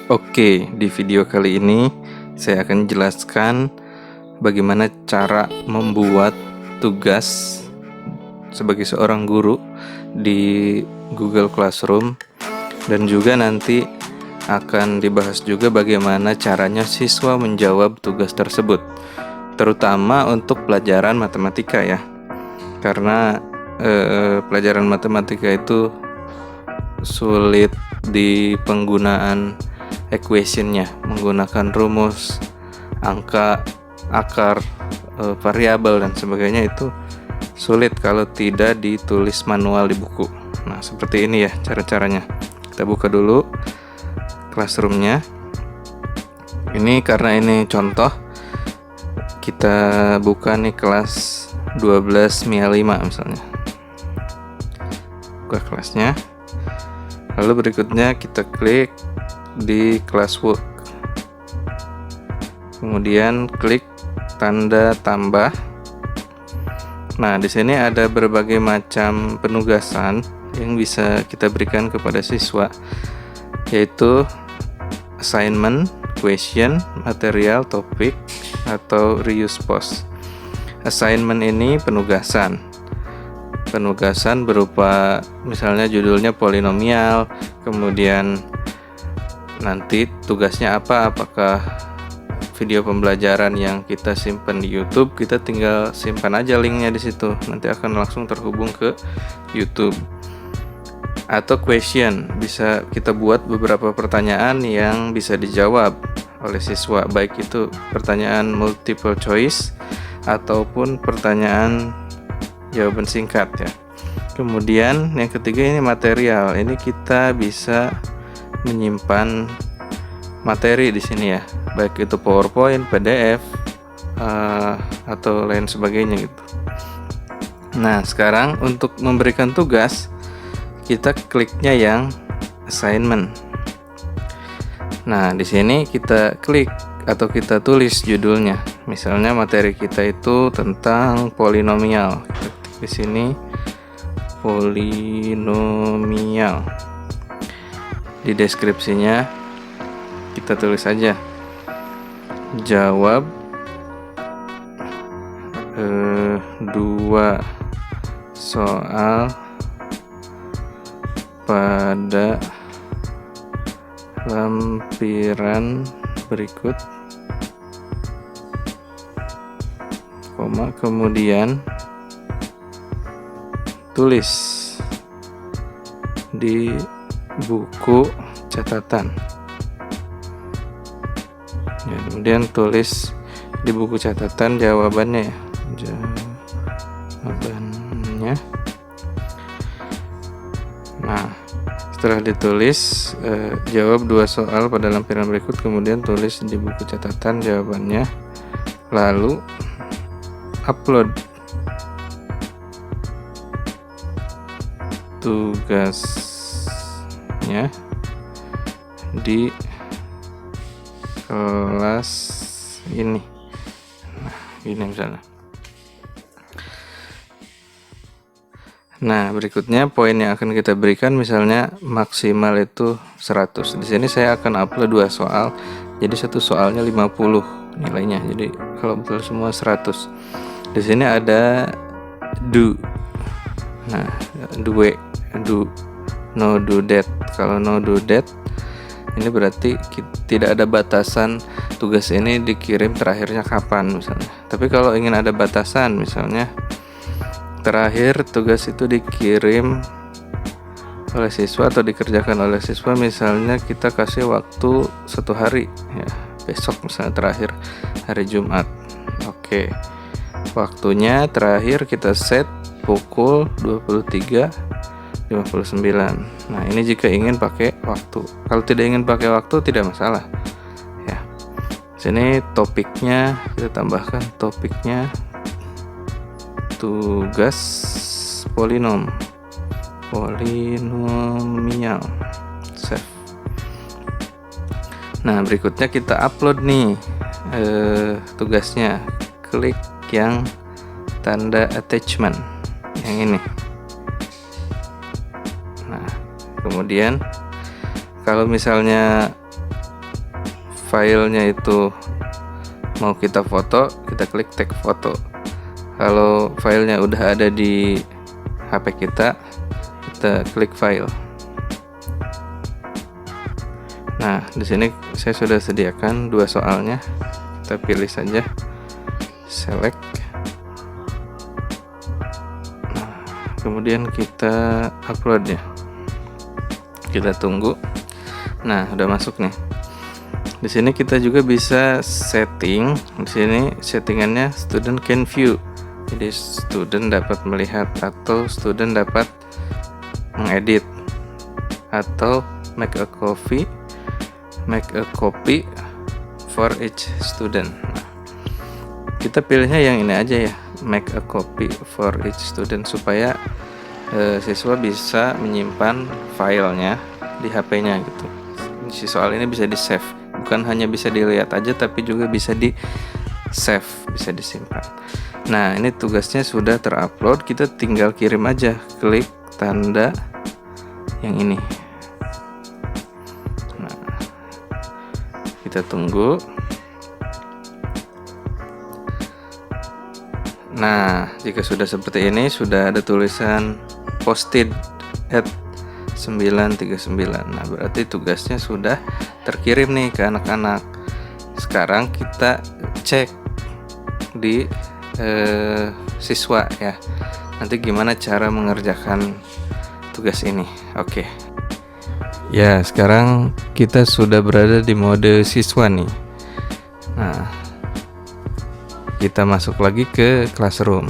Oke, di video kali ini saya akan jelaskan bagaimana cara membuat tugas sebagai seorang guru di Google Classroom, dan juga nanti akan dibahas juga bagaimana caranya siswa menjawab tugas tersebut, terutama untuk pelajaran matematika ya, karena pelajaran matematika itu sulit di penggunaan equationnya, menggunakan rumus, angka, akar, variabel dan sebagainya itu sulit kalau tidak ditulis manual di buku. Nah, seperti ini ya cara-caranya. Kita buka dulu Classroom-nya. Ini karena ini contoh, kita buka nih kelas 12 MIA 5 misalnya. Buka kelasnya. Lalu berikutnya kita klik di classwork. Kemudian klik tanda tambah. Nah, di sini ada berbagai macam penugasan yang bisa kita berikan kepada siswa, yaitu assignment, question, material, topik, atau reuse post. Assignment ini penugasan berupa misalnya judulnya polinomial, kemudian nanti tugasnya apa, apakah video pembelajaran yang kita simpan di YouTube, kita tinggal simpan aja linknya di situ, nanti akan langsung terhubung ke YouTube. Atau question, bisa kita buat beberapa pertanyaan yang bisa dijawab oleh siswa, baik itu pertanyaan multiple choice ataupun pertanyaan jawaban singkat ya. Kemudian yang ketiga ini material, ini kita bisa menyimpan materi di sini ya, baik itu PowerPoint, PDF, atau lain sebagainya gitu. Nah, sekarang untuk memberikan tugas, kita kliknya yang assignment. Nah, di sini kita klik atau kita tulis judulnya. Misalnya materi kita itu tentang polinomial. Kita klik di sini polinomial. Di deskripsinya kita tulis aja jawab 2 soal pada lampiran berikut, kemudian tulis di buku catatan ya, kemudian tulis di buku catatan jawabannya ya, jawabannya. Nah, setelah ditulis jawab 2 soal pada lampiran berikut, kemudian tulis di buku catatan jawabannya, lalu upload tugasnya di kelas ini. Nah, ini misalnya. Nah, berikutnya poin yang akan kita berikan misalnya maksimal itu 100. Di sini saya akan upload 2 soal. Jadi satu soalnya 50 nilainya. Jadi kalau betul semua 100. Di sini ada do. Nah, do, no do that. Kalau no do that, ini berarti tidak ada batasan tugas ini dikirim terakhirnya kapan misalnya. Tapi kalau ingin ada batasan, misalnya terakhir tugas itu dikirim oleh siswa atau dikerjakan oleh siswa, misalnya kita kasih waktu 1 hari ya, besok misalnya terakhir hari Jumat. Oke, waktunya terakhir kita set pukul 23.59. Nah, ini jika ingin pakai waktu. Kalau tidak ingin pakai waktu tidak masalah ya. Sini topiknya kita tambahkan, topiknya tugas polinomial. Save. Nah, berikutnya kita upload nih tugasnya. Klik yang tanda attachment yang ini. Nah, kemudian kalau misalnya filenya itu mau kita foto, kita klik tag foto. Kalau filenya udah ada di HP kita klik file. Nah, di sini saya sudah sediakan 2 soalnya. Kita pilih saja, select. Nah, kemudian kita upload ya. Kita tunggu. Nah, udah masuk nih. Di sini kita juga bisa setting. Di sini settingannya student can view. Jadi student dapat melihat atau student dapat mengedit atau make a copy for each student. Nah, kita pilihnya yang ini aja ya, make a copy for each student, supaya siswa bisa menyimpan filenya di HP-nya gitu. Si soal ini bisa di save, bukan hanya bisa dilihat aja tapi juga bisa di save, bisa disimpan. Nah, ini tugasnya sudah terupload, kita tinggal kirim aja, klik tanda yang ini. Nah, kita tunggu. Nah, jika sudah seperti ini, sudah ada tulisan posted at 939. Nah, berarti tugasnya sudah terkirim nih ke anak-anak. Sekarang kita cek di siswa ya. Nanti gimana cara mengerjakan tugas ini. Oke. Ya, sekarang kita sudah berada di mode siswa nih. Nah, kita masuk lagi ke classroom.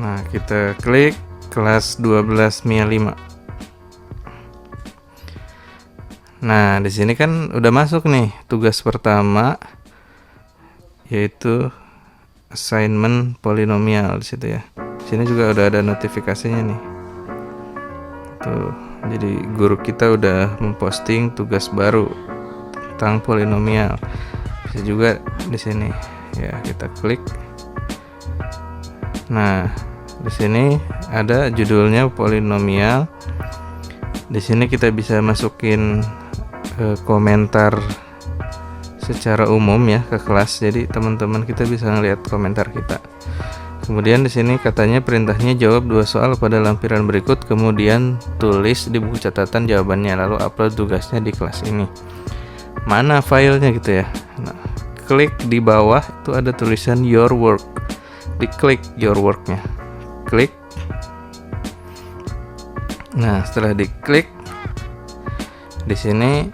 Nah, kita klik kelas 12 MIA 5. Nah, di sini kan udah masuk nih tugas pertama, yaitu assignment polinomial di situ ya. Di sini juga udah ada notifikasinya nih. Tuh, jadi guru kita udah memposting tugas baru tentang polinomial. Bisa juga di sini. Ya, kita klik. Nah, di sini ada judulnya polinomial. Di sini kita bisa masukin komentar secara umum ya ke kelas, jadi teman-teman kita bisa ngelihat komentar kita. Kemudian di sini katanya perintahnya jawab 2 soal pada lampiran berikut, kemudian tulis di buku catatan jawabannya, lalu upload tugasnya di kelas ini. Mana filenya gitu ya. Nah, klik di bawah itu ada tulisan your work, diklik your worknya, klik. Nah, setelah diklik, di sini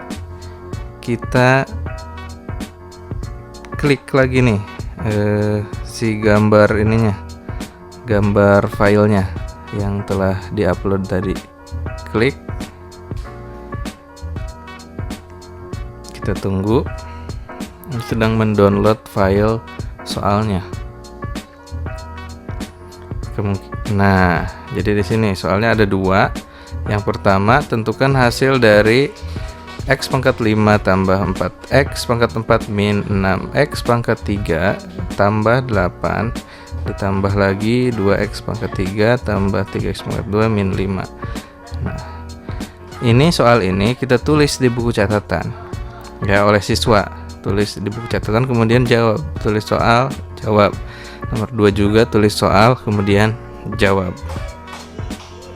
kita klik lagi nih si gambar ininya, gambar filenya yang telah diupload tadi. Klik, kita tunggu, sedang mendownload file soalnya. Nah, jadi di sini soalnya ada 2. Yang pertama, tentukan hasil dari X pangkat 5 tambah 4X pangkat 4 min 6X pangkat 3 tambah 8 ditambah lagi 2X pangkat 3 tambah 3X pangkat 2 min 5. Nah, ini soal ini kita tulis di buku catatan ya oleh siswa. Tulis di buku catatan, kemudian jawab. Tulis soal, jawab. Nomor 2 juga tulis soal, kemudian jawab.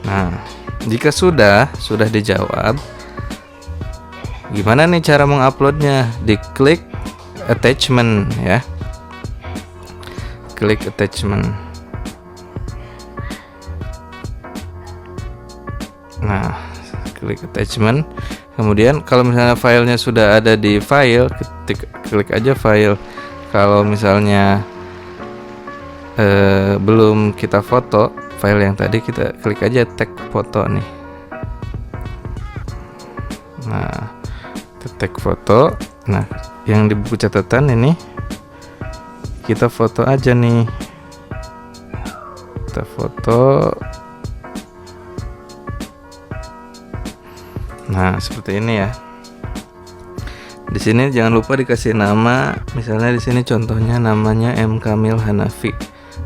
Nah, jika sudah dijawab, gimana nih cara menguploadnya? Diklik attachment ya. Klik attachment. Nah, klik attachment. Kemudian kalau misalnya filenya sudah ada di file, klik aja file. Kalau misalnya belum kita foto file yang tadi, kita klik aja tag foto nih. Nah, tag foto. Nah, yang di buku catatan ini kita foto aja nih. Kita foto. Nah, seperti ini ya. Di sini jangan lupa dikasih nama. Misalnya di sini contohnya namanya M. Kamil Hanafi,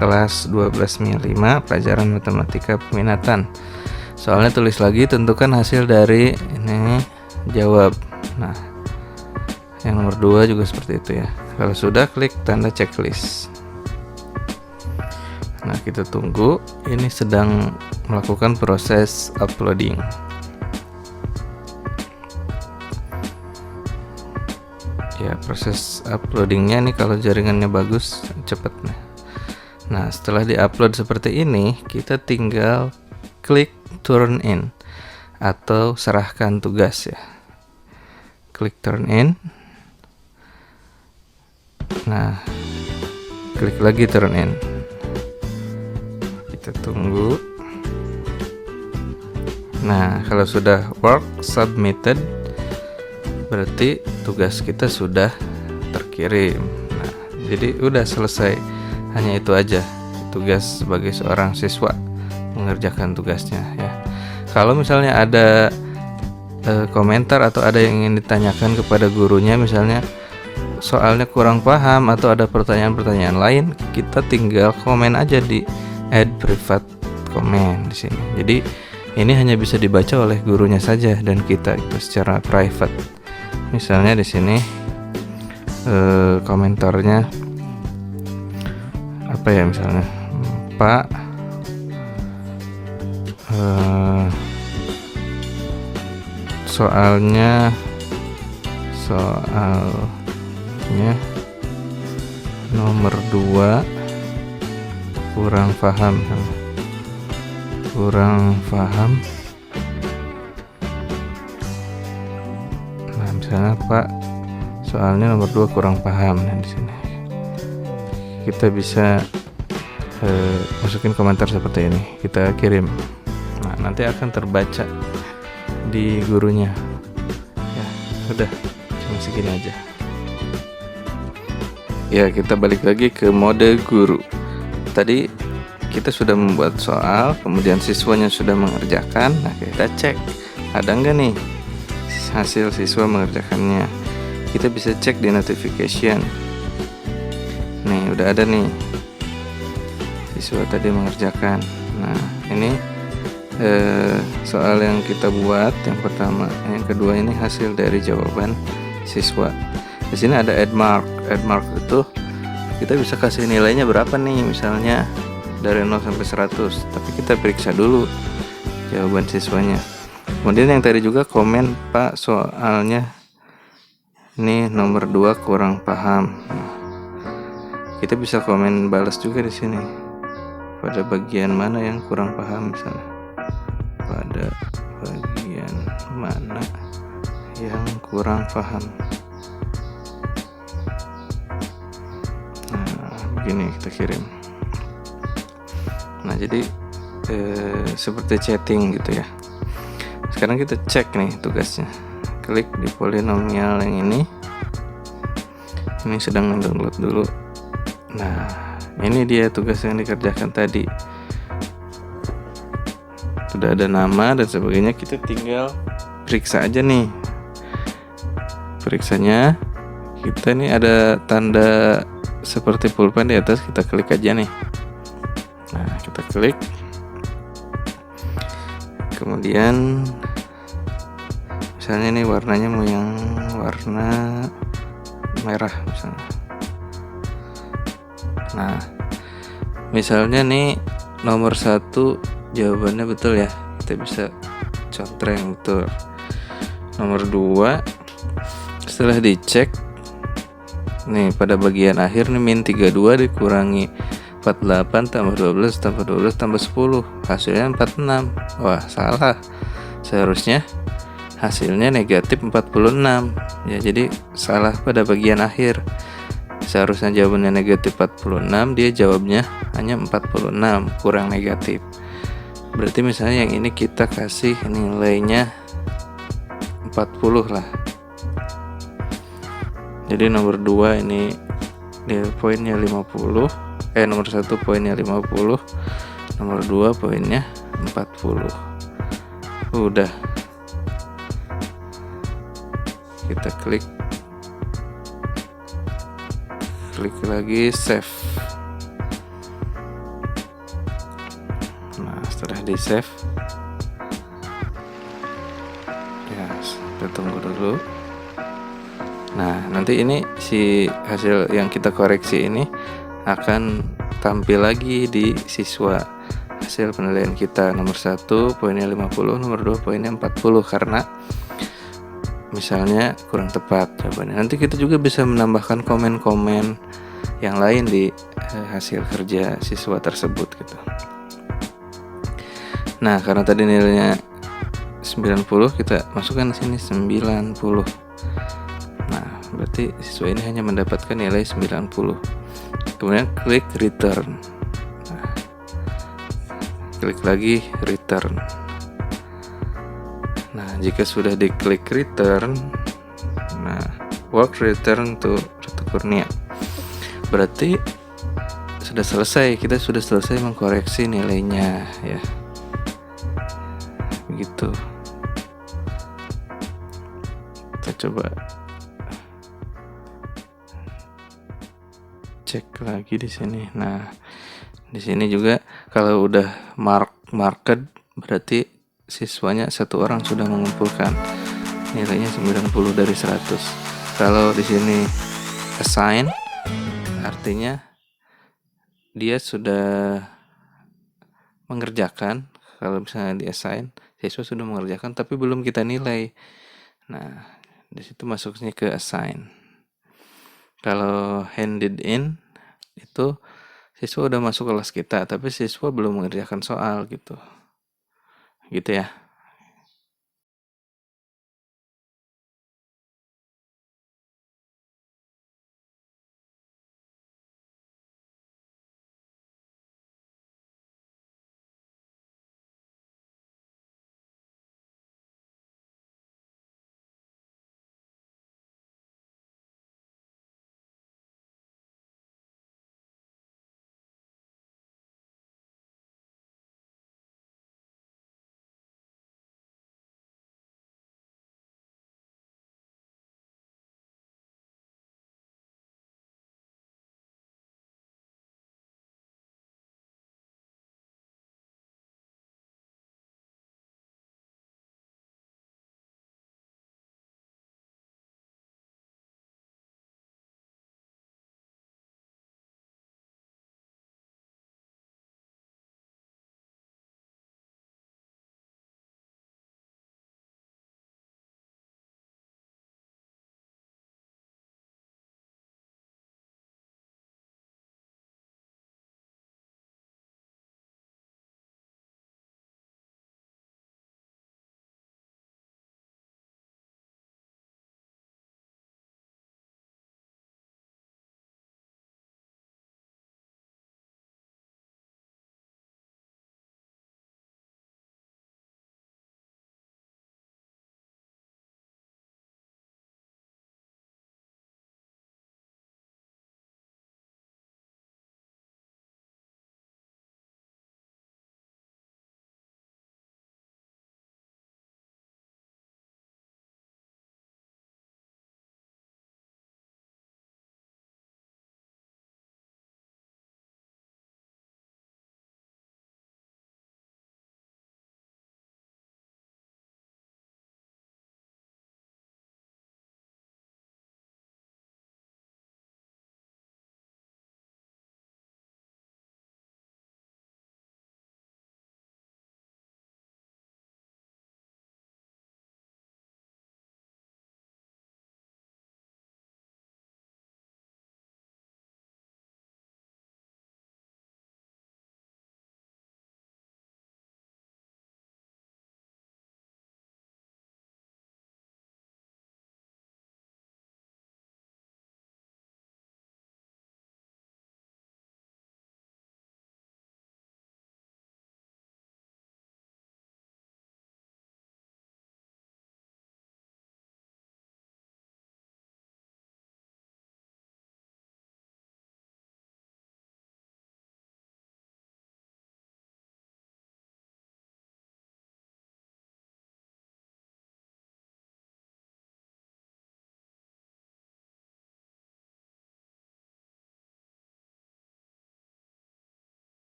kelas 12 MIA 5, pelajaran matematika peminatan. Soalnya tulis lagi, tentukan hasil dari ini, jawab. Nah, yang nomor 2 juga seperti itu ya. Kalau sudah, klik tanda checklist. Nah, kita tunggu, ini sedang melakukan proses uploading. Ya, proses uploadingnya nih kalau jaringannya bagus cepet. Nah, setelah diupload seperti ini, kita tinggal klik turn in atau serahkan tugas ya. Klik turn in. Nah, klik lagi turn in. Kita tunggu. Nah, kalau sudah work submitted, berarti tugas kita sudah terkirim. Nah, jadi udah selesai. Hanya itu aja tugas sebagai seorang siswa mengerjakan tugasnya ya. Kalau misalnya ada komentar atau ada yang ingin ditanyakan kepada gurunya, misalnya soalnya kurang paham atau ada pertanyaan-pertanyaan lain, kita tinggal komen aja di add private comment di sini. Jadi ini hanya bisa dibaca oleh gurunya saja dan kita itu secara private. Misalnya di sini komentarnya apa ya, misalnya Pak soalnya nomor 2 kurang paham. Nah, misalnya Pak soalnya nomor 2 kurang paham. Nah, di sini kita bisa masukin komentar seperti ini, kita kirim. Nah, nanti akan terbaca di gurunya ya. Sudah, cuma segini aja ya. Kita balik lagi ke mode guru. Tadi kita sudah membuat soal, kemudian siswanya sudah mengerjakan. Nah, kita cek ada enggak nih hasil siswa mengerjakannya. Kita bisa cek di notification. Nih, udah ada nih siswa tadi mengerjakan. Nah, ini soal yang kita buat yang pertama. Yang kedua ini hasil dari jawaban siswa. Di sini ada add mark. Add mark itu kita bisa kasih nilainya berapa nih, misalnya dari 0 sampai 100. Tapi kita periksa dulu jawaban siswanya. Kemudian yang tadi juga komen, Pak soalnya ini nomor 2 kurang paham. Kita bisa komen balas juga di sini. Pada bagian mana yang kurang paham, misalnya. Pada bagian mana yang kurang paham. Nah, begini kita kirim. Nah, jadi seperti chatting gitu ya. Sekarang kita cek nih tugasnya. Klik di polinomial yang ini. Ini sedang mendownload dulu. Nah, ini dia tugas yang dikerjakan tadi. Sudah ada nama dan sebagainya, kita tinggal periksa aja nih. Periksanya, kita nih ada tanda seperti pulpen di atas, kita klik aja nih. Nah, kita klik. Kemudian misalnya nih warnanya mau yang warna merah misalnya. Nah, misalnya nih nomor 1 jawabannya betul ya, kita bisa contreng betul. Nomor 2 setelah dicek nih pada bagian akhir nih min 32 dikurangi 48 tambah 12 tambah 12 tambah 10 hasilnya 46. Wah, salah, seharusnya hasilnya negatif 46 ya. Jadi salah pada bagian akhir. Seharusnya jawabannya negatif 46, dia jawabnya hanya 46, kurang negatif. Berarti misalnya yang ini kita kasih nilainya 40 lah. Jadi nomor 2 ini dia poinnya 50. Nomor 1 poinnya 50, nomor 2 poinnya 40. Udah. Kita klik lagi save. Nah, setelah di save ya, kita tunggu dulu. Nah, nanti ini si hasil yang kita koreksi ini akan tampil lagi di siswa. Hasil penilaian kita nomor 1 poinnya 50, nomor 2 poinnya 40 karena misalnya kurang tepat jawabannya. Nanti kita juga bisa menambahkan komen-komen yang lain di hasil kerja siswa tersebut gitu. Nah, karena tadi nilainya 90, kita masukkan di sini 90. Nah, berarti siswa ini hanya mendapatkan nilai 90. Kemudian klik return. Nah, klik lagi return. Nah, jika sudah diklik return, nah, work return to Ratu Kurnia, berarti sudah selesai, kita sudah selesai mengkoreksi nilainya ya. Begitu. Kita coba cek lagi di sini. Nah, di sini juga kalau udah marked berarti siswanya satu orang sudah mengumpulkan nilainya 90 dari 100. Kalau di sini assign artinya dia sudah mengerjakan. Kalau misalnya di assign, siswa sudah mengerjakan tapi belum kita nilai. Nah, di situ masuknya ke assign. Kalau handed in itu siswa udah masuk kelas kita tapi siswa belum mengerjakan soal gitu. Gitu ya.